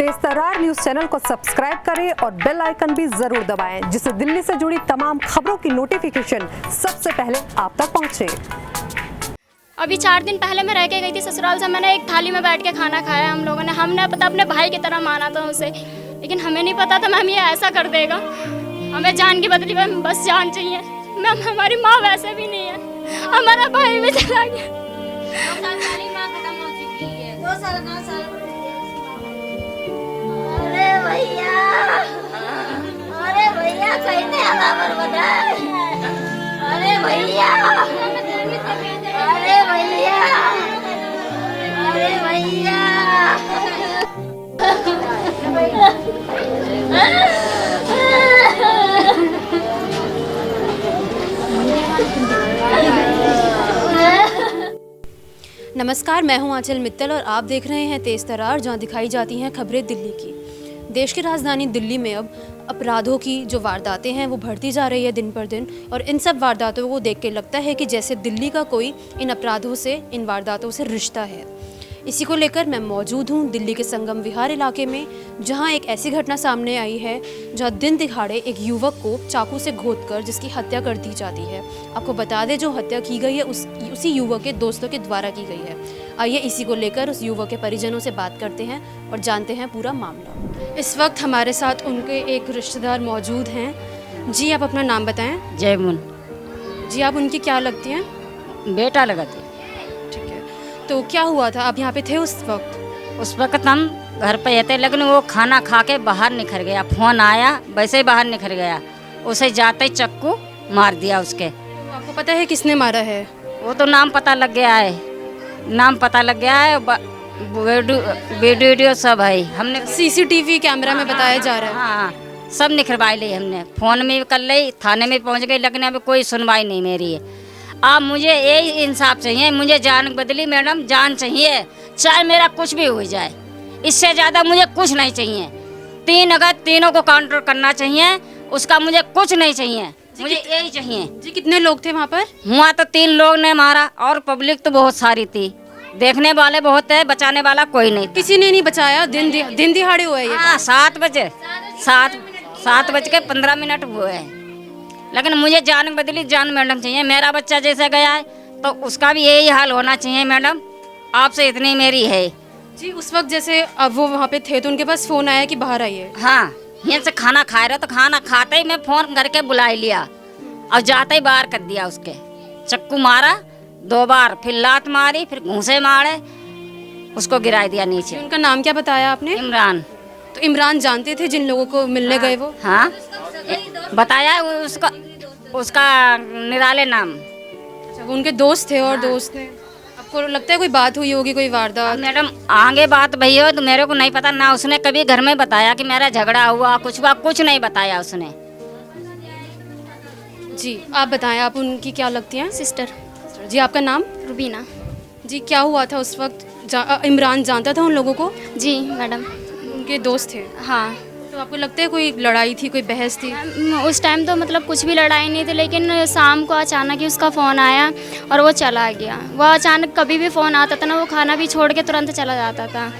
तेज तर्रार news channel को subscribe करें और बेल आइकन भी जरूर दबाएं, जिससे दिल्ली से जुड़ी तमाम खबरों की नोटिफिकेशन सबसे पहले आप तक पहुंचे। अभी 4 दिन पहले मैं रह के गई थी ससुराल से। मैंने एक थाली में बैठ के खाना खाया हम लोगों ने। हमने पता अपने भाई की तरह माना था उसे, लेकिन हमें नहीं पता था मैम ये ऐसा कर देगा। हमें जान की बदली में बस जान चाहिए मैम। हमारी माँ वैसे भी नहीं है, हमारा भाई भी चला गया। अरे भैया कहीं नहीं आना बर्बाद। अरे भैया, अरे भैया, अरे भैया। नमस्कार, मैं हूं आंचल मित्तल और आप देख रहे हैं तेज तर्रार, जहां दिखाई जाती हैं खबरें दिल्ली की। देश की राजधानी दिल्ली में अब अपराधों की जो वारदातें हैं वो बढ़ती जा रही है दिन पर दिन, और इन सब वारदातों को देख के लगता है कि जैसे दिल्ली का कोई इन अपराधों से, इन वारदातों से रिश्ता है। इसी को लेकर मैं मौजूद हूँ दिल्ली के संगम विहार इलाके में, जहाँ एक ऐसी घटना सामने आई है जहाँ दिन दिहाड़े एक युवक को चाकू से घोंटकर जिसकी हत्या कर दी जाती है। आपको बता दें, जो हत्या की गई है उसी युवक के दोस्तों के द्वारा की गई है। आइए इसी को लेकर उस युवक के परिजनों से बात करते हैं और जानते हैं पूरा मामला। इस वक्त हमारे साथ उनके एक रिश्तेदार मौजूद हैं। जी, आप अपना नाम बताएं। जयमुन। जी, आप उनकी क्या लगती हैं? बेटा लगा थी। ठीक है, तो क्या हुआ था? आप यहाँ पे थे उस वक्त? उस वक्त हम घर पे थे, लेकिन वो खाना खा के बाहर निकल गया। फोन आया, वैसे ही बाहर निकल गया। उसे जाते ही चक्कू मार दिया उसके। तो आपको पता है किसने मारा है? वो तो नाम पता लग गया है, नाम पता लग गया है। वीडियो सब है। हमने सीसीटीवी कैमरा में बताया जा रहा है। हाँ, सब निकलवाई ली हमने। फोन में कर ली, थाने में पहुंच गई, लेकिन अभी कोई सुनवाई नहीं मेरी है। आप मुझे यही इंसाफ चाहिए, मुझे जान बदली मैडम, जान चाहिए, चाहे मेरा कुछ भी हो जाए। इससे ज़्यादा मुझे कुछ नहीं चाहिए। अगर तीनों को काउंटर करना चाहिए, उसका मुझे कुछ नहीं चाहिए, मुझे यही चाहिए। जी, कितने लोग थे वहाँ पर? हुआ तो 3 लोग ने मारा, और पब्लिक तो बहुत सारी थी। देखने वाले बहुत है, बचाने वाला कोई नहीं। किसी ने नहीं बचाया? दिन दिहाड़े हुआ है ये? हाँ, 7 बजे 7:15 हुए हैं। लेकिन मुझे जान बदली, जान मैडम चाहिए। मेरा बच्चा जैसे गया है तो उसका भी यही हाल होना चाहिए मैडम। आपसे इतनी मेरी है। जी, उस वक्त जैसे अब वो वहाँ पे थे तो उनके पास फोन आया कि बाहर आइए? हाँ, यहाँ से खाना खा रहे तो खाना खाते ही मैं फोन करके बुला लिया, और जाते ही बाहर कर दिया। उसके चक्कू मारा 2 बार, फिर लात मारी, फिर घूंसे मारे, उसको गिरा दिया नीचे। उनका नाम क्या बताया आपने? इमरान। तो इमरान जानते थे जिन लोगों को मिलने गए वो? हाँ, बताया उसका निराले नाम। अच्छा, वो उनके दोस्त थे। और दोस्त ने, आपको लगता है कोई बात हुई होगी, कोई वारदात? मैडम आगे बात भई हो तो मेरे को नहीं पता ना। उसने कभी घर में बताया कि मेरा झगड़ा हुआ, कुछ हुआ, कुछ नहीं बताया उसने। जी, आप बताएं, आप उनकी क्या लगती हैं? सिस्टर। जी, आपका नाम? रुबीना। जी, क्या हुआ था उस वक्त? इमरान जानता था उन लोगों को? जी मैडम। उनके दोस्त थे? हाँ। तो आपको लगता है कोई लड़ाई थी, कोई बहस थी? उस टाइम तो मतलब कुछ भी लड़ाई नहीं थी, लेकिन शाम को अचानक ही उसका फ़ोन आया और वो चला गया। वो अचानक कभी भी फ़ोन आता था ना, वो खाना भी छोड़ के तुरंत चला जाता था।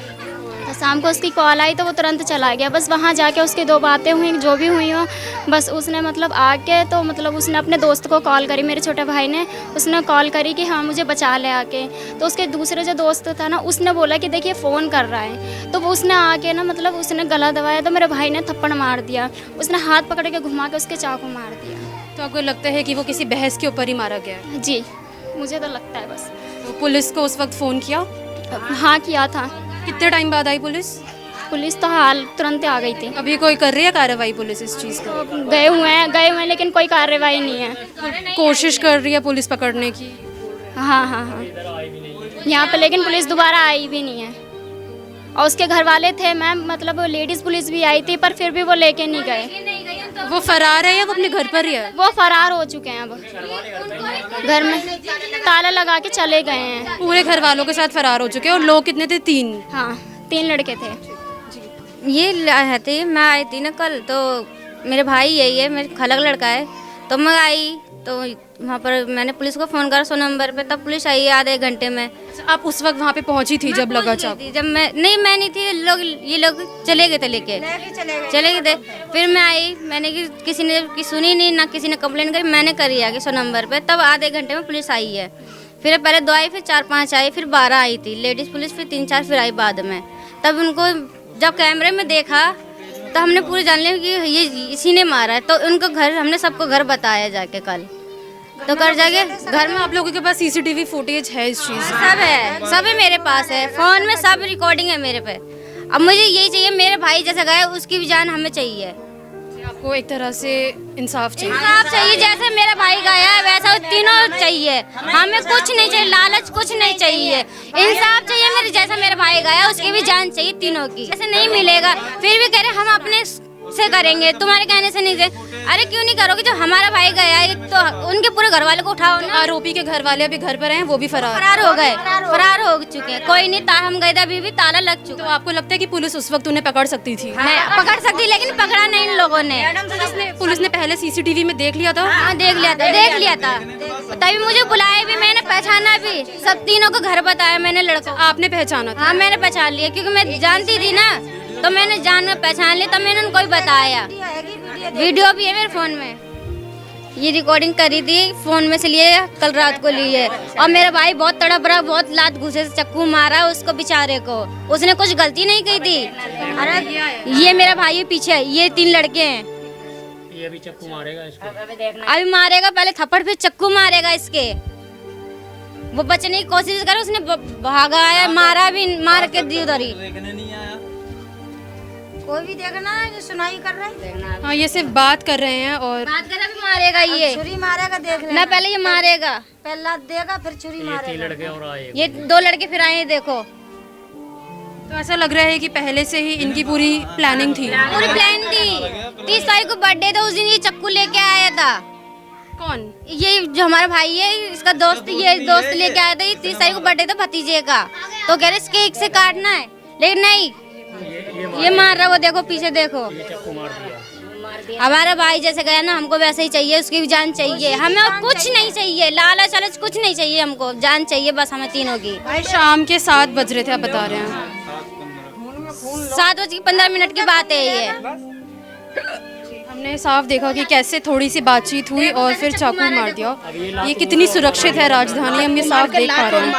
तो शाम को उसकी कॉल आई तो वो तुरंत चला गया। बस वहाँ जाके उसकी 2 बातें हुई, जो भी हुई हो, बस उसने मतलब आके तो मतलब उसने अपने दोस्त को कॉल करी, मेरे छोटे भाई ने। उसने कॉल करी कि हाँ मुझे बचा ले आके। तो उसके दूसरे जो दोस्त था ना, उसने बोला कि देखिए फ़ोन कर रहा है। तो वो उसने आके ना मतलब उसने गला दबाया तो मेरे भाई ने थप्पड़ मार दिया। उसने हाथ पकड़ के घुमा के उसके चाकू मार दिया। तो आपको लगता है कि वो किसी बहस के ऊपर ही मारा गया है? जी, मुझे तो लगता है बस। तो पुलिस को उस वक्त फ़ोन किया? हाँ, किया था। कितने टाइम बाद आई पुलिस? पुलिस तो हाल तुरंत आ गई थी। अभी कोई कर रही है कार्रवाई पुलिस इस चीज़ को? गए हुए हैं, लेकिन कोई कार्रवाई नहीं है। कोशिश कर रही है पुलिस पकड़ने की? हाँ हाँ हाँ, यहाँ पे लेकिन पुलिस दोबारा आई भी नहीं है। और उसके घर वाले थे मैम, मतलब लेडीज़ पुलिस भी आई थी, पर फिर भी वो लेके नहीं गए। वो फरार है या वो अपने घर पर ही है? वो फरार हो चुके हैं। अब घर में ताला लगा के चले गए हैं। पूरे घर वालों के साथ फरार हो चुके हैं। और लोग कितने थे? 3? हाँ, 3 लड़के थे। ये थे, मैं आई थी ना कल, तो मेरे भाई यही है, मेरे खाला का लड़का है। तो मैं आई तो वहाँ पर मैंने पुलिस को फ़ोन करा 100 नंबर पे, तब पुलिस आई है आधे घंटे में। आप उस वक्त वहाँ पे पहुँची थी जब लगा चाकू? थी जब मैं नहीं थी, ये लोग चले गए थे लेके चले गए थे। फिर मैं आई, मैंने किसी ने सुनी नहीं, ना किसी ने कंप्लेन करी, मैंने करी आगे 100 नंबर पे। तब आधे घंटे में पुलिस आई है। फिर पहले 2 आई, फिर 4-5 आई, फिर 12 आई थी लेडीज़ पुलिस, फिर 3-4 फिर आई बाद में। तब उनको जब कैमरे में देखा तो हमने पूरे जान लिया कि ये इसी ने मारा है। तो उनको घर, हमने सबको घर बताया जाके कल, तो कर जाके घर में। आप लोगों के पास सीसीटीवी फुटेज है इस चीज़? सब है मेरे पास है, फ़ोन में सब रिकॉर्डिंग है मेरे पे। अब मुझे यही चाहिए, मेरे भाई जैसा गया उसकी भी जान हमें चाहिए। आपको एक तरह से इंसाफ चाहिए? इंसाफ चाहिए, जैसे मेरा भाई गया है वैसा तीनों चाहिए। हमें कुछ नहीं चाहिए, लालच कुछ नहीं चाहिए, इंसाफ चाहिए। मेरे जैसा मेरा भाई गया उसकी भी जान चाहिए तीनों की। ऐसे नहीं मिलेगा, फिर भी कह रहे हम अपने से करेंगे, तुम्हारे कहने से नहीं दे। अरे क्यों नहीं करोगे? जब हमारा भाई गया है तो उनके पूरे घर वाले को उठाओ ना। आरोपी के घर वाले अभी घर पर हैं, वो भी फरार हो गए, फरार हो चुके हैं। कोई नहीं, हम गए थे अभी भी ताला लग चुका। तो आपको लगता है कि पुलिस उस वक्त उन्हें पकड़ सकती थी? मैं पकड़ सकती, लेकिन पकड़ा नहीं इन लोगों ने। पुलिस ने पहले सीसीटीवी में देख लिया था? हाँ, देख लिया था। तभी मुझे बुलाया भी, मैंने पहचाना भी, सब तीनों को घर बताया मैंने लड़कों। आपने पहचाना था? हाँ, मैंने पहचान लिया क्योंकि मैं जानती थी ना, तो मैंने पहचान लिया। तब मैंने उनको ही बताया। वीडियो भी है मेरे फ़ोन में, ये रिकॉर्डिंग करी थी, फ़ोन में से लिए, कल रात को ली है। और मेरा भाई बहुत तड़प रहा, बहुत लात घुसे से चक्कू मारा उसको बेचारे को। उसने कुछ गलती नहीं की थी। अरे ये मेरा भाई पीछे, ये 3 लड़के हैं। ये भी चक्कू मारेगा इसको? अभी मारेगा, पहले थप्पड़ फिर चक्कू मारेगा इसके। वो बचने की कोशिश करे, उसने भागा है, मारा भी, मार के दी उधर ही। कोई भी देखना है, सुनाई कर रहे हैं। हाँ, ये सिर्फ बात कर रहे हैं और बात करे भी मारेगा, ये छुरी मारेगा, देख लेना। मैं पहले ये मारेगा, पहला देगा फिर छुरी मारेगा। 3 लड़के और आए, ये 2 लड़के फिर आए, देखो। तो ऐसा लग रहा है कि पहले से ही इनकी पूरी प्लानिंग थी। पूरी प्लान थी। 30 तारीख को बर्थडे था, उस दिन ये चक्कू लेके आया था। कौन? ये जो हमारा भाई है, इसका दोस्त, ये दोस्त लेके आया था। ये 30 तारीख को बर्थडे था भतीजे का, तो कह रहे इस केक से काटना है, लेकिन नहीं, ये मार रहा। वो देखो पीछे देखो, चक्कू मार दिया। हमारा भाई जैसे गया ना, हमको वैसे ही चाहिए, उसकी भी जान चाहिए। हमें और कुछ नहीं चाहिए, लालच वालच कुछ नहीं चाहिए, हमको जान चाहिए बस, हमें तीनों की। शाम के 7 बज रहे थे, आप बता रहे हैं? 7:15 की बात है ये। हमने साफ देखा कि कैसे थोड़ी सी बातचीत हुई और फिर चाकू मार दिया। ये कितनी सुरक्षित है राजधानी, हम ये साफ देख पा रहे हैं।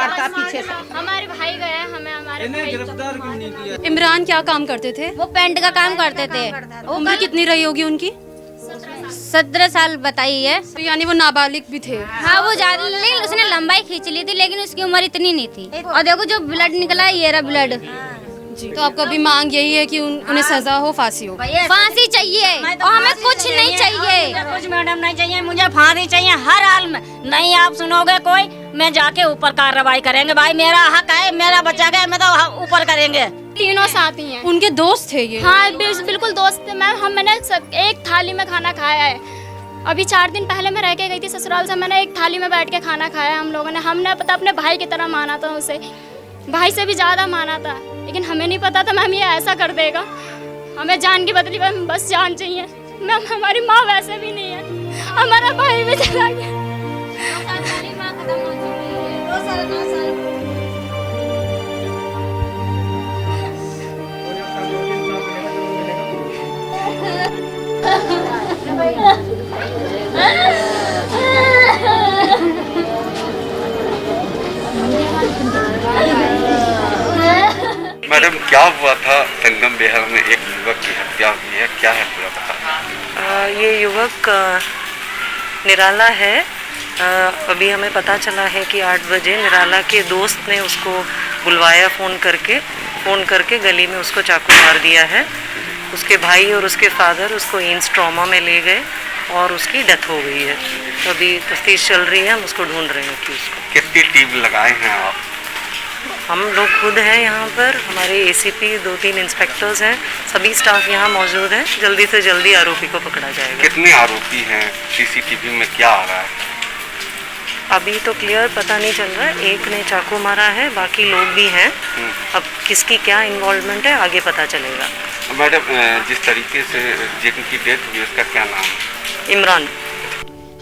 हमारे भाई गए, हमें हमारे भाई। इमरान क्या काम करते थे? वो पेंट का काम करते थे। उम्र कितनी रही होगी उनकी? 17 साल बताई है। तो यानी वो नाबालिग भी थे? हाँ, वो ज्यादा नहीं, उसने लंबाई खींच ली थी, लेकिन उसकी उम्र इतनी नहीं थी। और देखो जो ब्लड निकला है, ये रहा ब्लड। जी, तो आपका भी मांग यही है कि उन्हें सजा हो, फांसी हो? फांसी चाहिए, और हमें कुछ नहीं चाहिए। कुछ मैडम नहीं चाहिए, मुझे फांसी चाहिए हर हाल में। नहीं आप सुनोगे कोई, मैं जाके ऊपर कार्रवाई करेंगे। भाई मेरा हक है, मेरा बच्चा गया, मैं तो ऊपर करेंगे। तीनों साथी हैं। उनके दोस्त थे ये? हाँ, बिल्कुल दोस्त थे मैम। मैंने एक थाली में खाना खाया है। अभी 4 दिन पहले मैं रह के गई थी ससुराल से, मैंने एक थाली में बैठ के खाना खाया हम लोगों ने। हमने पता अपने भाई की तरह माना था उसे, भाई से भी ज़्यादा माना था, लेकिन हमें नहीं पता था मैम ये ऐसा कर देगा। हमें जान की बदली में बस जान चाहिए मैम। हमारी माँ वैसे भी नहीं है, हमारा भाई भी चला गया। मैडम क्या हुआ था संगम बिहार में, एक युवक की हत्या हुई है, क्या है पूरा बता? ये युवक निराला है। अभी हमें पता चला है कि 8 बजे निराला के दोस्त ने उसको बुलवाया फ़ोन करके गली में उसको चाकू मार दिया है। उसके भाई और उसके फादर उसको एम्स ट्रॉमा में ले गए और उसकी डेथ हो गई है। तो अभी तफ्तीश चल रही है, हम उसको ढूंढ रहे हैं कि उसको। कितनी टीम लगाए हैं आप? हम लोग खुद हैं यहाँ पर, हमारे ACP 2-3 इंस्पेक्टर्स हैं, सभी स्टाफ यहाँ मौजूद हैं। जल्दी से जल्दी आरोपी को पकड़ा जाएगा। कितने आरोपी हैं? CCTV में क्या आ रहा है? अभी तो क्लियर पता नहीं चल रहा है। एक ने चाकू मारा है, बाकी लोग भी हैं। अब किसकी क्या इन्वॉल्वमेंट है आगे पता चलेगा। मैडम जिस तरीके से जिनकी डेथ हुई उसका क्या नाम है? इमरान।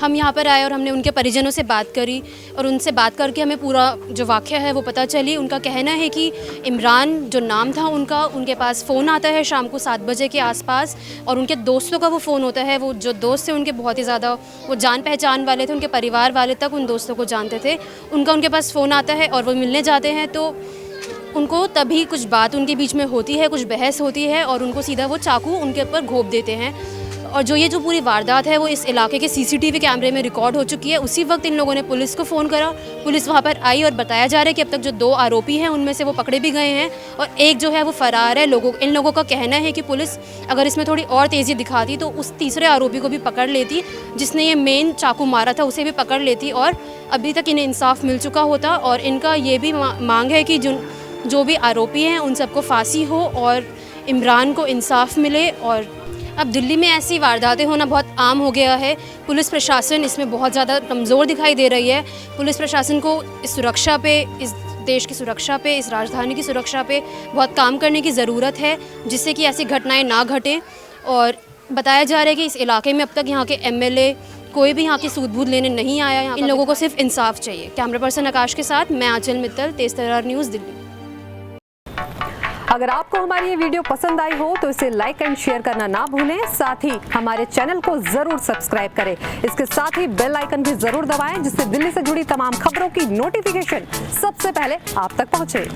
हम यहाँ पर आए और हमने उनके परिजनों से बात करी और उनसे बात करके हमें पूरा जो वाक़या है वो पता चली। उनका कहना है कि इमरान जो नाम था उनका, उनके पास फ़ोन आता है शाम को 7 बजे के आसपास और उनके दोस्तों का वो फ़ोन होता है। वो जो दोस्त थे उनके बहुत ही ज़्यादा वो जान पहचान वाले थे, उनके परिवार वाले तक उन दोस्तों को जानते थे। उनके पास फ़ोन आता है और वो मिलने जाते हैं तो उनको तभी कुछ बात उनके बीच में होती है, कुछ बहस होती है और उनको सीधा वो चाकू उनके ऊपर घोंप देते हैं। और जो पूरी वारदात है वो इस इलाके के सीसीटीवी कैमरे में रिकॉर्ड हो चुकी है। उसी वक्त इन लोगों ने पुलिस को फ़ोन करा, पुलिस वहाँ पर आई और बताया जा रहा है कि अब तक जो 2 आरोपी हैं उनमें से वो पकड़े भी गए हैं और एक जो है वो फ़रार है। इन लोगों का कहना है कि पुलिस अगर इसमें थोड़ी और तेज़ी दिखाती तो उस तीसरे आरोपी को भी पकड़ लेती, जिसने ये मेन चाकू मारा था उसे भी पकड़ लेती और अभी तक इन्हें इंसाफ मिल चुका होता। और इनका ये भी मांग है कि जो भी आरोपी हैं उन सबको फांसी हो और इमरान को इंसाफ मिले। और अब दिल्ली में ऐसी वारदातें होना बहुत आम हो गया है। पुलिस प्रशासन इसमें बहुत ज़्यादा कमज़ोर दिखाई दे रही है। पुलिस प्रशासन को इस सुरक्षा पे, इस देश की सुरक्षा पे, इस राजधानी की सुरक्षा पे बहुत काम करने की ज़रूरत है, जिससे कि ऐसी घटनाएं ना घटें। और बताया जा रहा है कि इस इलाके में अब तक यहाँ के MLA कोई भी यहाँ की सूद-बूद लेने नहीं आया। इन लोगों को सिर्फ इंसाफ चाहिए। कैमरा पर्सन आकाश के साथ मैं आंचल मित्तल, तेज़ तर्रार न्यूज़, दिल्ली। अगर आपको हमारी ये वीडियो पसंद आई हो तो इसे लाइक एंड शेयर करना ना भूलें। साथ ही हमारे चैनल को जरूर सब्सक्राइब करें। इसके साथ ही बेल आइकन भी जरूर दबाएं, जिससे दिल्ली से जुड़ी तमाम खबरों की नोटिफिकेशन सबसे पहले आप तक पहुंचे।